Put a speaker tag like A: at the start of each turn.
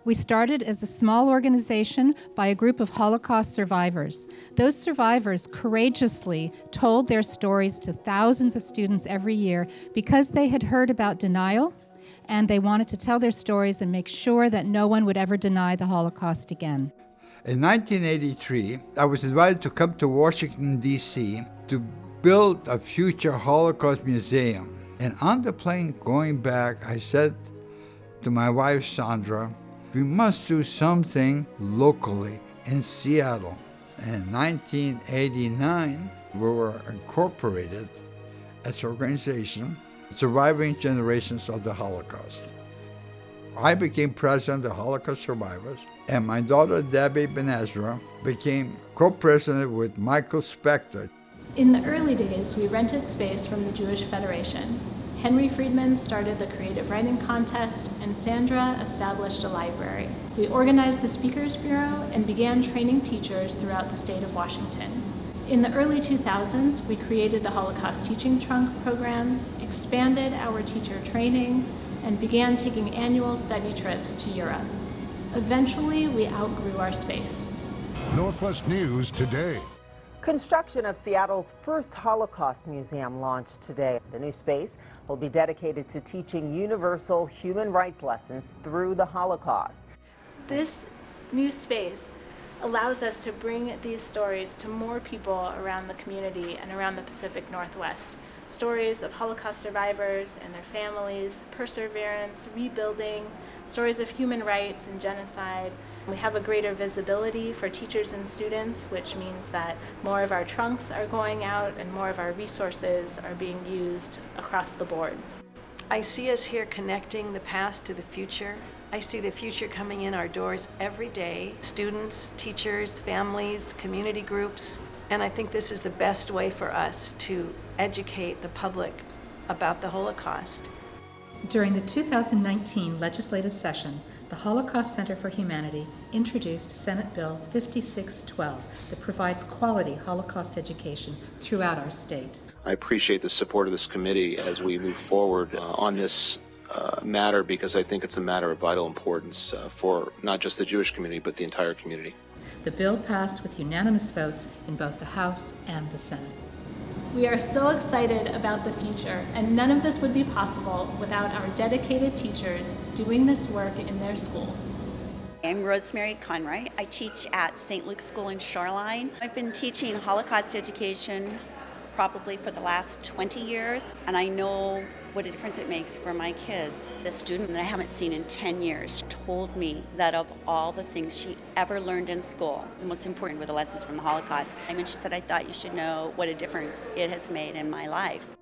A: We started as a small organization by a group of Holocaust survivors. Those survivors courageously told their stories to thousands of students every year because they had heard about denial, and they wanted to tell their stories and make sure that no one would ever deny the Holocaust again.
B: In 1983, I was invited to come to Washington, D.C. to build a future Holocaust museum. And on the plane going back, I said to my wife, Sandra, we must do something locally in Seattle. In 1989, we were incorporated as an organization, Surviving Generations of the Holocaust. I became president of Holocaust Survivors, and my daughter, Debbie Ben-Ezra, became co-president with Michael Spector.
C: In the early days, we rented space from the Jewish Federation. Henry Friedman started the creative writing contest, and Sandra established a library. We organized the Speakers Bureau and began training teachers throughout the state of Washington. In the early 2000s, we created the Holocaust Teaching Trunk program, expanded our teacher training, and began taking annual study trips to Europe. Eventually, we outgrew our space.
D: Northwest News Today.
E: Construction of Seattle's first Holocaust Museum launched today. The new space will be dedicated to teaching universal human rights lessons through the Holocaust.
C: This new space allows us to bring these stories to more people around the community and around the Pacific Northwest. Stories of Holocaust survivors and their families, perseverance, rebuilding, stories of human rights and genocide. We have a greater visibility for teachers and students, which means that more of our trunks are going out and more of our resources are being used across the board.
F: I see us here connecting the past to the future. I see the future coming in our doors every day. Students, teachers, families, community groups. And I think this is the best way for us to educate the public about the Holocaust.
A: During the 2019 legislative session, the Holocaust Center for Humanity introduced Senate Bill 5612 that provides quality Holocaust education throughout our state.
G: I appreciate the support of this committee as we move forward on this matter, because I think it's a matter of vital importance for not just the Jewish community, but the entire community.
A: The bill passed with unanimous votes in both the House and the Senate.
C: We are so excited about the future, and none of this would be possible without our dedicated teachers doing this work in their schools.
H: I'm Rosemary Conrad. I teach at St. Luke's School in Shoreline. I've been teaching Holocaust education probably for the last 20 years, and I know what a difference it makes for my kids. A student that I haven't seen in 10 years told me that of all the things she ever learned in school, the most important were the lessons from the Holocaust. And she said, I thought you should know what a difference it has made in my life.